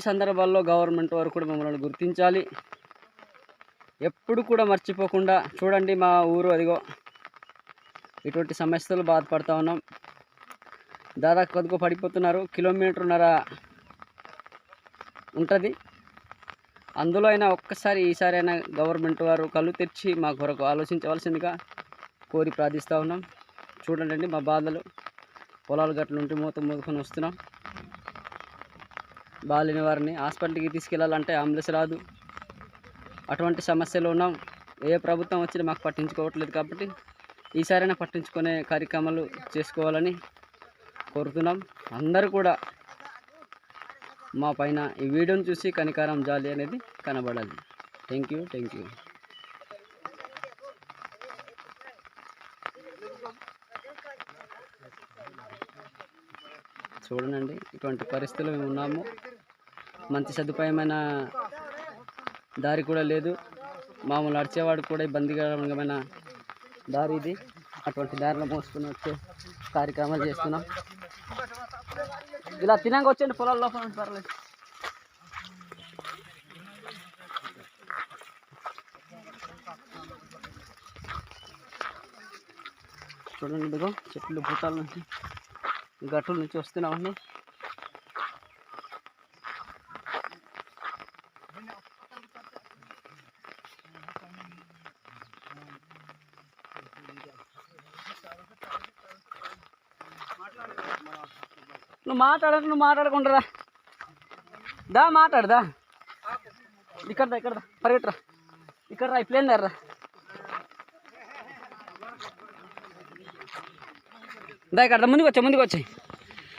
సందర్భాల్లో గవర్నమెంట్ వారు కూడా మమ్మల్ని గుర్తించాలి. ఎప్పుడు కూడా మర్చిపోకుండా చూడండి మా ఊరు అదిగో ఇటువంటి సమస్యలు బాధపడుతూ ఉన్నాం. దాదాపు కొద్దిగా పడిపోతున్నారు. కిలోమీటర్న్నర ఉంటుంది. అందులో అయినా ఒక్కసారి ఈసారి అయినా గవర్నమెంట్ వారు కళ్ళు తెరిచి మా కొరకు ఆలోచించవలసిందిగా కోరి ప్రార్థిస్తూ ఉన్నాం. చూడండి మా బాధలు. పొలాలు గట్ల నుండి మోసుకొని వస్తున్నాం. బాలిన వారిని హాస్పిటల్కి తీసుకెళ్ళాలంటే అంబులెన్స్ రాదు. అటువంటి సమస్యలు ఉన్నాం. ఏ ప్రభుత్వం వచ్చినా మాకు పట్టించుకోవట్లేదు. కాబట్టి ఈసారైనా పట్టించుకునే కార్యక్రమాలు చేసుకోవాలని కోరుతున్నాం. అందరూ కూడా మా పైన ఈ వీడియోని చూసి కనికారం జాలి అనేది కనబడాలి. Thank you. చూడండి ఇటువంటి పరిస్థితులు మేము ఉన్నాము. మంచి సదుపాయమైన దారి కూడా లేదు. మామూలు నడిచేవాడు కూడా ఇబ్బందికరమైన దారి ఇది. అటువంటి దారిలో మోసుకుని వచ్చే కార్యక్రమాలు చేస్తున్నాం. ఇలా తినంగా వచ్చండి పొలాల్లో పర్లేదు. చూడండి ఇదిగో చెట్లు భూతాల నుంచి గట్టుల నుంచి వస్తున్నామండి. నువ్వు మాట్లాడకుండా దా మాట్లాడదా. ఇక్కడ పరిగెట్టరా. ఇక్కడ రా. ప్లేన్ రా. దా ఇక్కడ ముందుకు వచ్చాయి.